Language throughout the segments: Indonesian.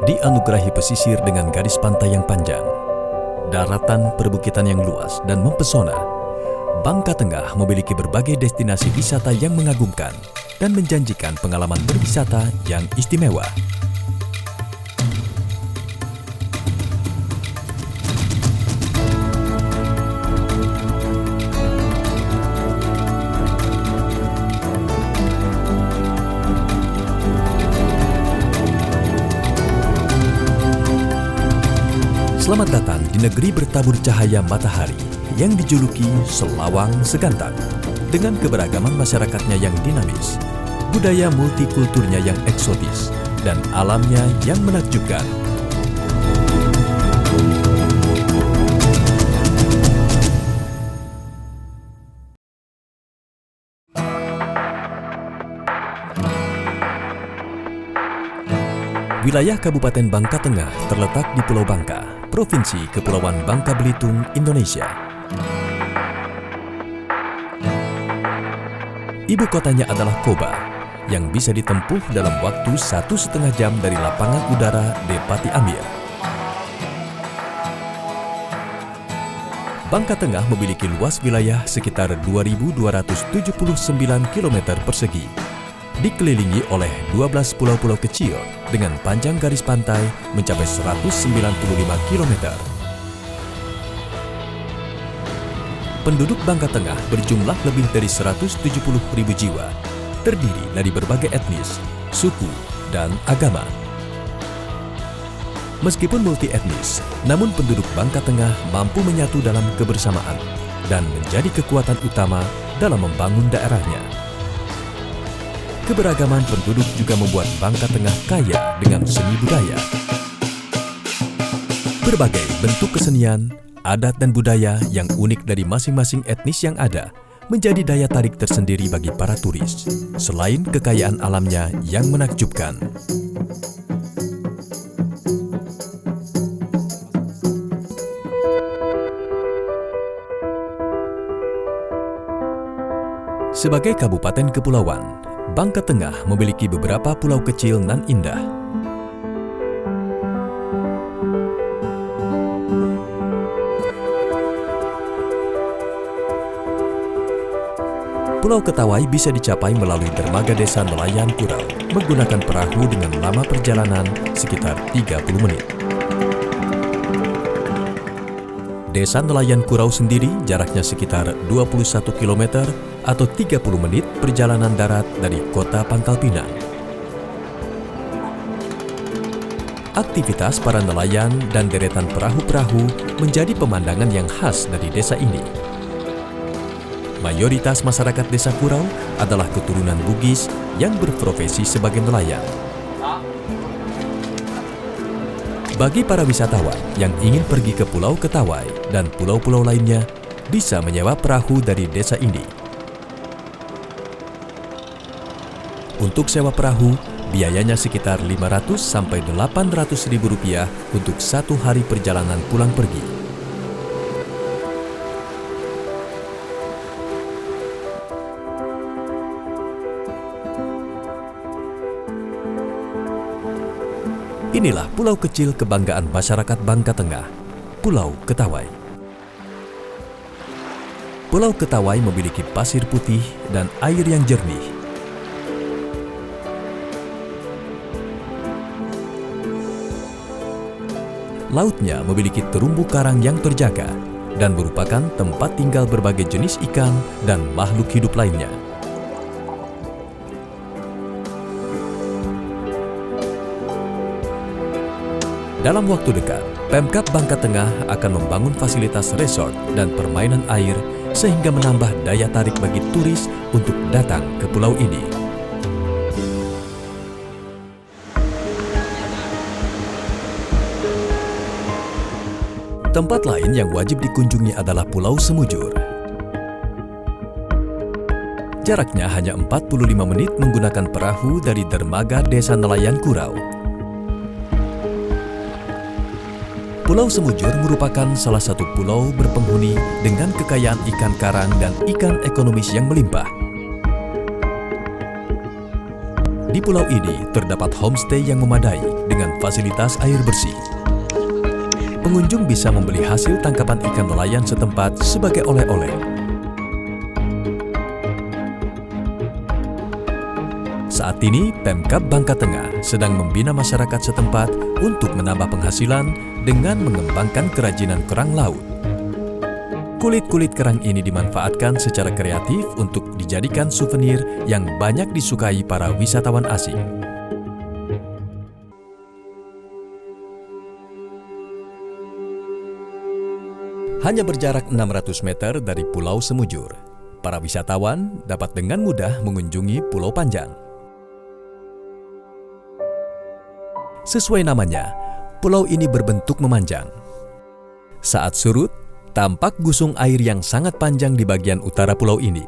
Dianugerahi pesisir dengan garis pantai yang panjang, daratan perbukitan yang luas dan mempesona, Bangka Tengah memiliki berbagai destinasi wisata yang mengagumkan dan menjanjikan pengalaman berwisata yang istimewa. Selamat datang di negeri bertabur cahaya matahari yang dijuluki Selawang Segantang. Dengan keberagaman masyarakatnya yang dinamis, budaya multikulturnya yang eksotis, dan alamnya yang menakjubkan. Wilayah Kabupaten Bangka Tengah terletak di Pulau Bangka, Provinsi Kepulauan Bangka Belitung, Indonesia. Ibu kotanya adalah Koba, yang bisa ditempuh dalam waktu 1,5 jam dari lapangan udara Depati Amir. Bangka Tengah memiliki luas wilayah sekitar 2.279 km persegi, dikelilingi oleh 12 pulau-pulau kecil dengan panjang garis pantai mencapai 195 km. Penduduk Bangka Tengah berjumlah lebih dari 170.000 jiwa, terdiri dari berbagai etnis, suku, dan agama. Meskipun multi-etnis, namun penduduk Bangka Tengah mampu menyatu dalam kebersamaan dan menjadi kekuatan utama dalam membangun daerahnya. Keberagaman penduduk juga membuat Bangka Tengah kaya dengan seni budaya. Berbagai bentuk kesenian, adat dan budaya yang unik dari masing-masing etnis yang ada menjadi daya tarik tersendiri bagi para turis, selain kekayaan alamnya yang menakjubkan. Sebagai kabupaten kepulauan, Bangka Tengah memiliki beberapa pulau kecil nan indah. Pulau Ketawai bisa dicapai melalui dermaga desa Nelayan Kurau menggunakan perahu dengan lama perjalanan sekitar 30 menit. Desa Nelayan Kurau sendiri jaraknya sekitar 21 km atau 30 menit perjalanan darat dari kota Pangkal Pinang. Aktivitas para nelayan dan deretan perahu-perahu menjadi pemandangan yang khas dari desa ini. Mayoritas masyarakat desa Kurau adalah keturunan Bugis yang berprofesi sebagai nelayan. Bagi para wisatawan yang ingin pergi ke Pulau Ketawai dan pulau-pulau lainnya, bisa menyewa perahu dari desa ini. Untuk sewa perahu, biayanya sekitar Rp500 sampai Rp800.000 untuk 1 hari perjalanan pulang pergi. Inilah pulau kecil kebanggaan masyarakat Bangka Tengah, Pulau Ketawai. Pulau Ketawai memiliki pasir putih dan air yang jernih. Lautnya memiliki terumbu karang yang terjaga dan merupakan tempat tinggal berbagai jenis ikan dan makhluk hidup lainnya. Dalam waktu dekat, Pemkab Bangka Tengah akan membangun fasilitas resort dan permainan air sehingga menambah daya tarik bagi turis untuk datang ke pulau ini. Tempat lain yang wajib dikunjungi adalah Pulau Semujur. Jaraknya hanya 45 menit menggunakan perahu dari dermaga Desa Nelayan Kurau. Pulau Semujur merupakan salah satu pulau berpenghuni dengan kekayaan ikan karang dan ikan ekonomis yang melimpah. Di pulau ini terdapat homestay yang memadai dengan fasilitas air bersih. Pengunjung bisa membeli hasil tangkapan ikan nelayan setempat sebagai oleh-oleh. Saat ini, Pemkab Bangka Tengah sedang membina masyarakat setempat untuk menambah penghasilan dengan mengembangkan kerajinan kerang laut. Kulit-kulit kerang ini dimanfaatkan secara kreatif untuk dijadikan souvenir yang banyak disukai para wisatawan asing. Hanya berjarak 600 meter dari Pulau Semujur, para wisatawan dapat dengan mudah mengunjungi Pulau Panjang. Sesuai namanya, pulau ini berbentuk memanjang. Saat surut, tampak gusung air yang sangat panjang di bagian utara pulau ini.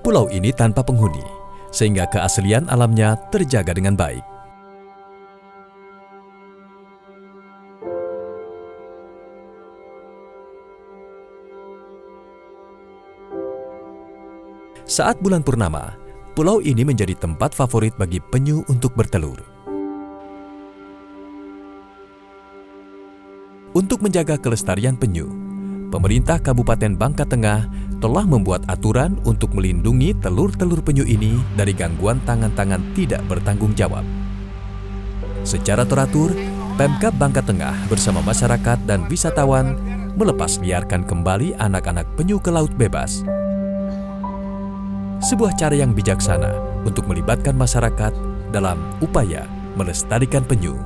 Pulau ini tanpa penghuni, sehingga keaslian alamnya terjaga dengan baik. Saat bulan purnama, pulau ini menjadi tempat favorit bagi penyu untuk bertelur. Untuk menjaga kelestarian penyu, pemerintah Kabupaten Bangka Tengah telah membuat aturan untuk melindungi telur-telur penyu ini dari gangguan tangan-tangan tidak bertanggung jawab. Secara teratur, Pemkab Bangka Tengah bersama masyarakat dan wisatawan melepas liarkan kembali anak-anak penyu ke laut bebas. Sebuah cara yang bijaksana untuk melibatkan masyarakat dalam upaya melestarikan penyu.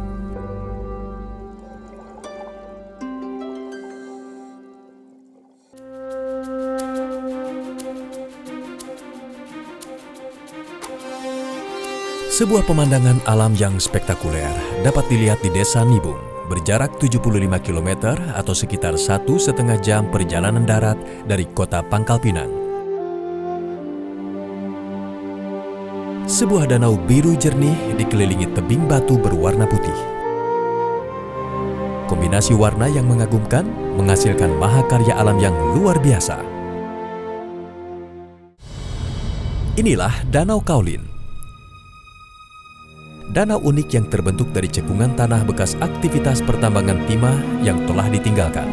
Sebuah pemandangan alam yang spektakuler dapat dilihat di Desa Nibung, berjarak 75 km atau sekitar 1,5 jam perjalanan darat dari kota Pangkal Pinang. Sebuah danau biru jernih dikelilingi tebing batu berwarna putih. Kombinasi warna yang mengagumkan menghasilkan mahakarya alam yang luar biasa. Inilah Danau Kaolin. Danau unik yang terbentuk dari cekungan tanah bekas aktivitas pertambangan timah yang telah ditinggalkan.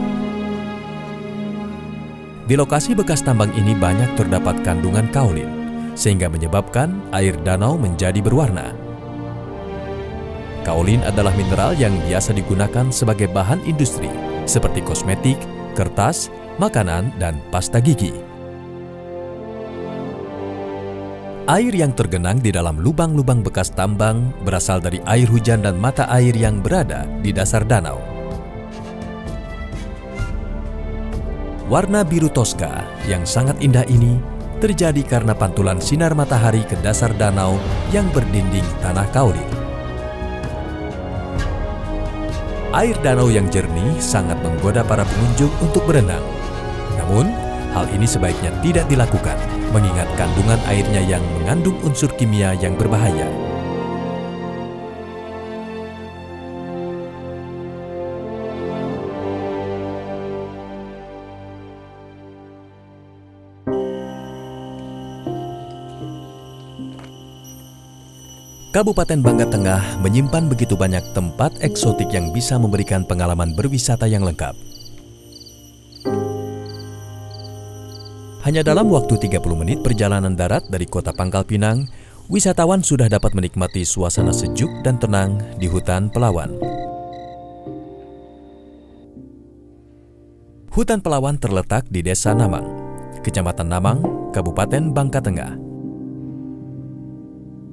Di lokasi bekas tambang ini banyak terdapat kandungan kaolin, sehingga menyebabkan air danau menjadi berwarna. Kaolin adalah mineral yang biasa digunakan sebagai bahan industri, seperti kosmetik, kertas, makanan, dan pasta gigi. Air yang tergenang di dalam lubang-lubang bekas tambang berasal dari air hujan dan mata air yang berada di dasar danau. Warna biru toska yang sangat indah ini terjadi karena pantulan sinar matahari ke dasar danau yang berdinding tanah kaolin. Air danau yang jernih sangat menggoda para pengunjung untuk berenang. Namun, hal ini sebaiknya tidak dilakukan, mengingat kandungan airnya yang mengandung unsur kimia yang berbahaya. Kabupaten Bangka Tengah menyimpan begitu banyak tempat eksotik yang bisa memberikan pengalaman berwisata yang lengkap. Hanya dalam waktu 30 menit perjalanan darat dari kota Pangkal Pinang, wisatawan sudah dapat menikmati suasana sejuk dan tenang di hutan Pelawan. Hutan Pelawan terletak di Desa Namang, Kecamatan Namang, Kabupaten Bangka Tengah.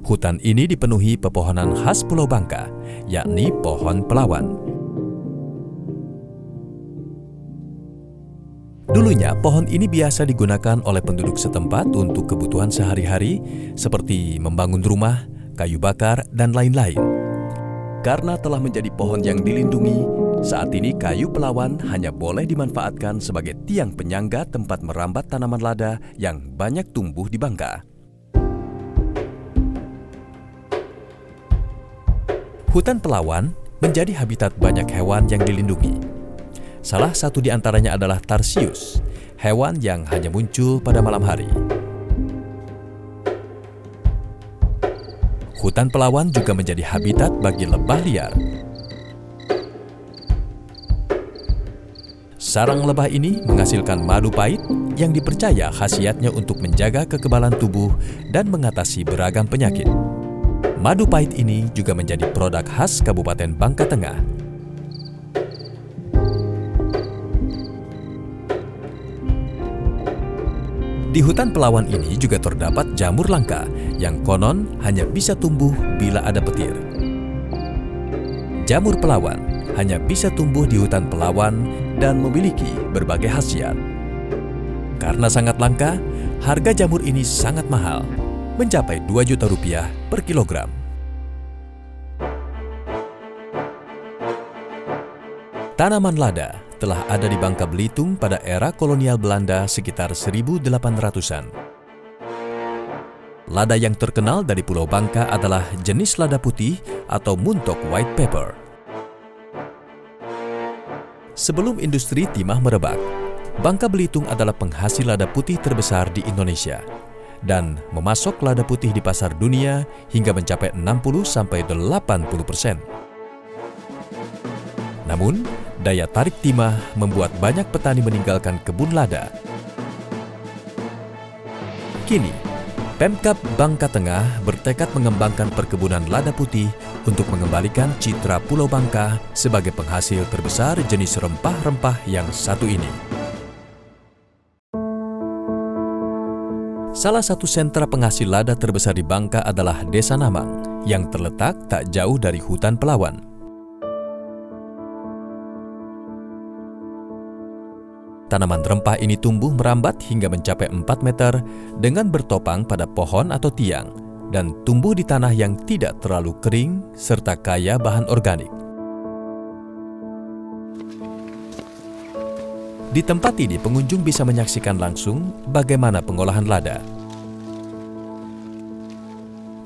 Hutan ini dipenuhi pepohonan khas Pulau Bangka, yakni pohon pelawan. Dulunya, pohon ini biasa digunakan oleh penduduk setempat untuk kebutuhan sehari-hari seperti membangun rumah, kayu bakar, dan lain-lain. Karena telah menjadi pohon yang dilindungi, saat ini kayu pelawan hanya boleh dimanfaatkan sebagai tiang penyangga tempat merambat tanaman lada yang banyak tumbuh di Bangka. Hutan Pelawan menjadi habitat banyak hewan yang dilindungi. Salah satu di antaranya adalah tarsius, hewan yang hanya muncul pada malam hari. Hutan Pelawan juga menjadi habitat bagi lebah liar. Sarang lebah ini menghasilkan madu pahit yang dipercaya khasiatnya untuk menjaga kekebalan tubuh dan mengatasi beragam penyakit. Madu pahit ini juga menjadi produk khas Kabupaten Bangka Tengah. Di hutan Pelawan ini juga terdapat jamur langka yang konon hanya bisa tumbuh bila ada petir. Jamur Pelawan hanya bisa tumbuh di hutan Pelawan dan memiliki berbagai khasiat. Karena sangat langka, harga jamur ini sangat mahal, mencapai Rp2 juta per kilogram. Tanaman lada telah ada di Bangka Belitung pada era kolonial Belanda sekitar 1800-an. Lada yang terkenal dari Pulau Bangka adalah jenis lada putih atau muntok white pepper. Sebelum industri timah merebak, Bangka Belitung adalah penghasil lada putih terbesar di Indonesia dan memasok lada putih di pasar dunia hingga mencapai 60–80%. Namun, daya tarik timah membuat banyak petani meninggalkan kebun lada. Kini, Pemkab Bangka Tengah bertekad mengembangkan perkebunan lada putih untuk mengembalikan citra Pulau Bangka sebagai penghasil terbesar jenis rempah-rempah yang satu ini. Salah satu sentra penghasil lada terbesar di Bangka adalah Desa Namang yang terletak tak jauh dari hutan Pelawan. Tanaman rempah ini tumbuh merambat hingga mencapai 4 meter dengan bertopang pada pohon atau tiang dan tumbuh di tanah yang tidak terlalu kering serta kaya bahan organik. Di tempat ini pengunjung bisa menyaksikan langsung bagaimana pengolahan lada.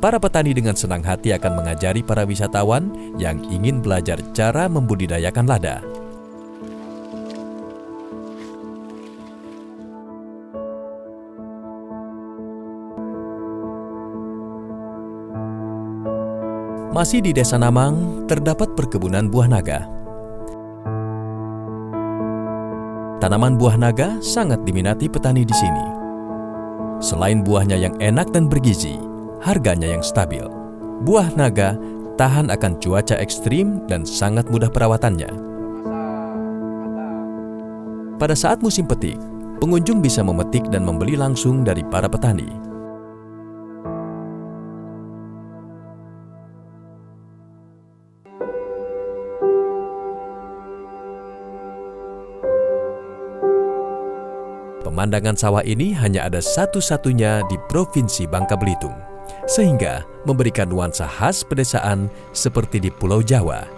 Para petani dengan senang hati akan mengajari para wisatawan yang ingin belajar cara membudidayakan lada. Masih di Desa Namang, terdapat perkebunan buah naga. Tanaman buah naga sangat diminati petani di sini. Selain buahnya yang enak dan bergizi, harganya yang stabil. Buah naga tahan akan cuaca ekstrim dan sangat mudah perawatannya. Pada saat musim petik, pengunjung bisa memetik dan membeli langsung dari para petani. Pemandangan sawah ini hanya ada satu-satunya di Provinsi Bangka Belitung, sehingga memberikan nuansa khas pedesaan seperti di Pulau Jawa.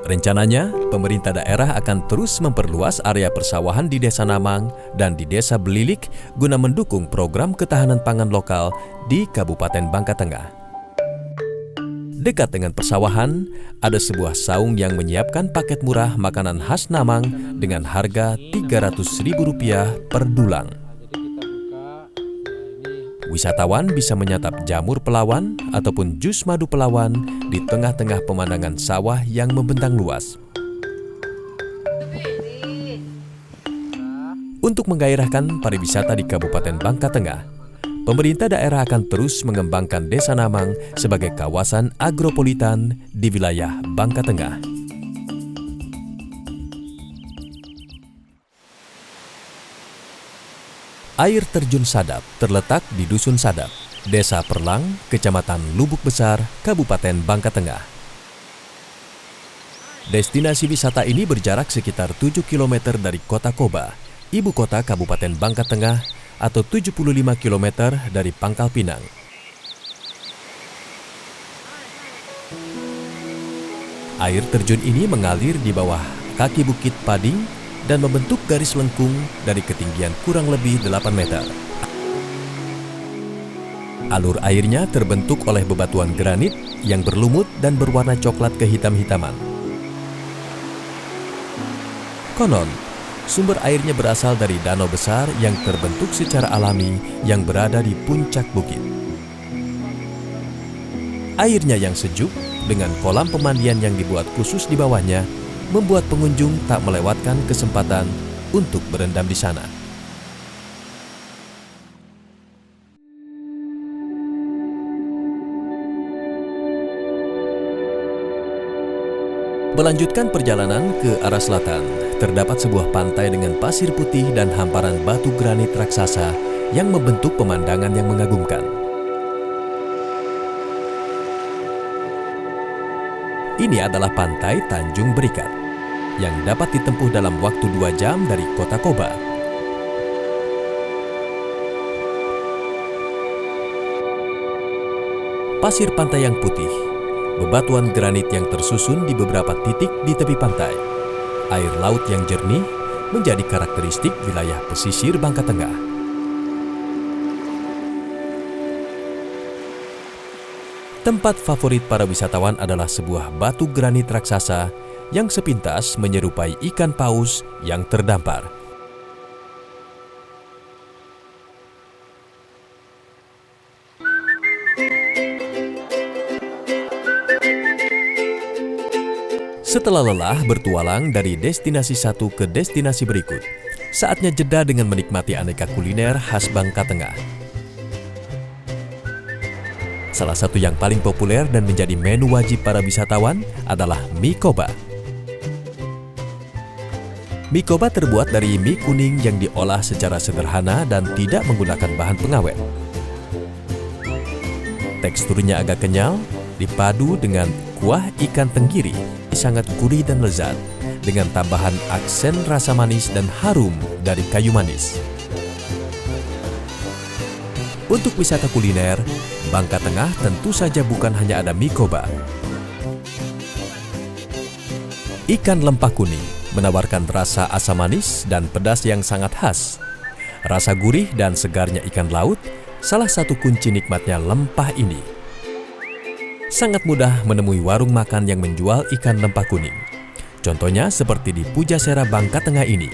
Rencananya, pemerintah daerah akan terus memperluas area persawahan di Desa Namang dan di Desa Belilik guna mendukung program ketahanan pangan lokal di Kabupaten Bangka Tengah. Dekat dengan persawahan, ada sebuah saung yang menyiapkan paket murah makanan khas Namang dengan harga Rp300.000 per dulang. Wisatawan bisa menyantap jamur Pelawan ataupun jus madu Pelawan di tengah-tengah pemandangan sawah yang membentang luas. Untuk menggairahkan pariwisata di Kabupaten Bangka Tengah, pemerintah daerah akan terus mengembangkan Desa Namang sebagai kawasan agropolitan di wilayah Bangka Tengah. Air terjun Sadap terletak di Dusun Sadap, Desa Perlang, Kecamatan Lubuk Besar, Kabupaten Bangka Tengah. Destinasi wisata ini berjarak sekitar 7 km dari Kota Koba, ibu kota Kabupaten Bangka Tengah, atau 75 km dari Pangkal Pinang. Air terjun ini mengalir di bawah kaki Bukit Pading dan membentuk garis lengkung dari ketinggian kurang lebih 8 meter. Alur airnya terbentuk oleh bebatuan granit yang berlumut dan berwarna coklat kehitam-hitaman. Konon, Sumber airnya berasal dari danau besar yang terbentuk secara alami yang berada di puncak bukit. Airnya yang sejuk dengan kolam pemandian yang dibuat khusus di bawahnya membuat pengunjung tak melewatkan kesempatan untuk berendam di sana. Melanjutkan perjalanan ke arah selatan, terdapat sebuah pantai dengan pasir putih dan hamparan batu granit raksasa yang membentuk pemandangan yang mengagumkan. Ini adalah pantai Tanjung Berikat, yang dapat ditempuh dalam waktu 2 jam dari kota Koba. Pasir pantai yang putih, bebatuan granit yang tersusun di beberapa titik di tepi pantai, air laut yang jernih menjadi karakteristik wilayah pesisir Bangka Tengah. Tempat favorit para wisatawan adalah sebuah batu granit raksasa yang sepintas menyerupai ikan paus yang terdampar. Setelah lelah bertualang dari destinasi satu ke destinasi berikut, saatnya jeda dengan menikmati aneka kuliner khas Bangka Tengah. Salah satu yang paling populer dan menjadi menu wajib para wisatawan adalah mie Koba. Mie Koba terbuat dari mie kuning yang diolah secara sederhana dan tidak menggunakan bahan pengawet. Teksturnya agak kenyal, dipadu dengan kuah ikan tenggiri, sangat gurih dan lezat, dengan tambahan aksen rasa manis dan harum dari kayu manis. Untuk wisata kuliner, Bangka Tengah tentu saja bukan hanya ada mie Koba. Ikan lempah kuning menawarkan rasa asam manis dan pedas yang sangat khas. Rasa gurih dan segarnya ikan laut, salah satu kunci nikmatnya lempah ini. Sangat mudah menemui warung makan yang menjual ikan lempah kuning. Contohnya seperti di Pujasera Bangka Tengah ini.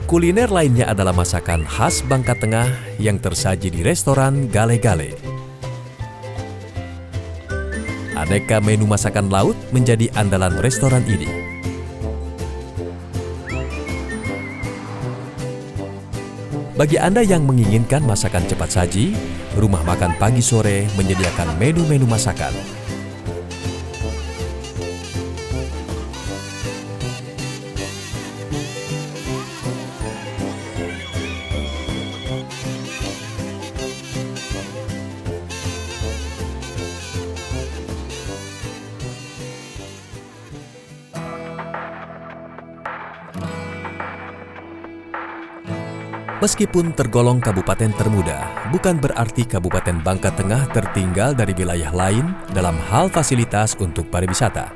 Kuliner lainnya adalah masakan khas Bangka Tengah yang tersaji di restoran Gale Gale. Aneka menu masakan laut menjadi andalan restoran ini. Bagi Anda yang menginginkan masakan cepat saji, rumah makan pagi sore menyediakan menu-menu masakan. Meskipun tergolong kabupaten termuda, bukan berarti Kabupaten Bangka Tengah tertinggal dari wilayah lain dalam hal fasilitas untuk pariwisata.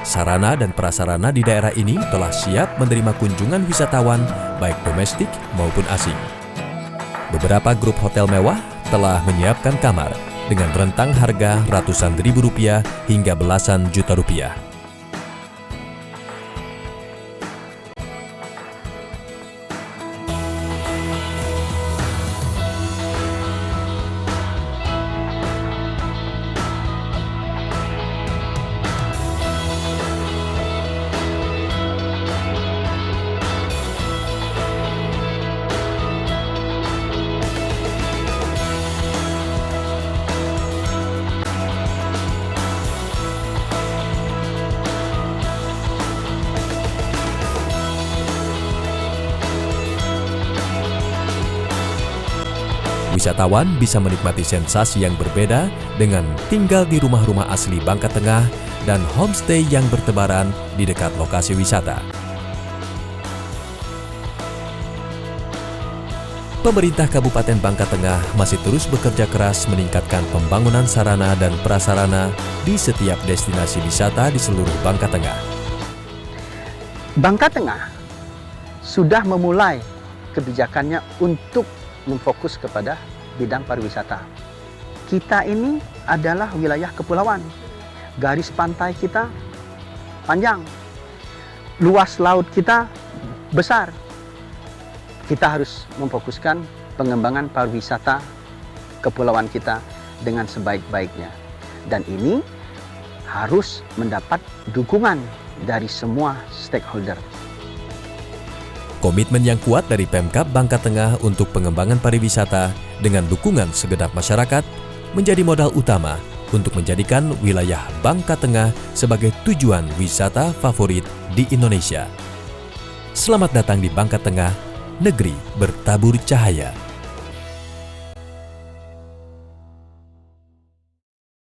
Sarana dan prasarana di daerah ini telah siap menerima kunjungan wisatawan baik domestik maupun asing. Beberapa grup hotel mewah telah menyiapkan kamar dengan rentang harga ratusan ribu rupiah hingga belasan juta rupiah. Wisatawan bisa menikmati sensasi yang berbeda dengan tinggal di rumah-rumah asli Bangka Tengah dan homestay yang bertebaran di dekat lokasi wisata. Pemerintah Kabupaten Bangka Tengah masih terus bekerja keras meningkatkan pembangunan sarana dan prasarana di setiap destinasi wisata di seluruh Bangka Tengah. Bangka Tengah sudah memulai kebijakannya untuk memfokus kepada bidang pariwisata. Kita ini adalah wilayah kepulauan. Garis pantai kita panjang. Luas laut kita besar. Kita harus memfokuskan pengembangan pariwisata kepulauan kita dengan sebaik-baiknya. Dan ini harus mendapat dukungan dari semua stakeholder. Komitmen yang kuat dari Pemkab Bangka Tengah untuk pengembangan pariwisata dengan dukungan segenap masyarakat menjadi modal utama untuk menjadikan wilayah Bangka Tengah sebagai tujuan wisata favorit di Indonesia. Selamat datang di Bangka Tengah, negeri bertabur cahaya.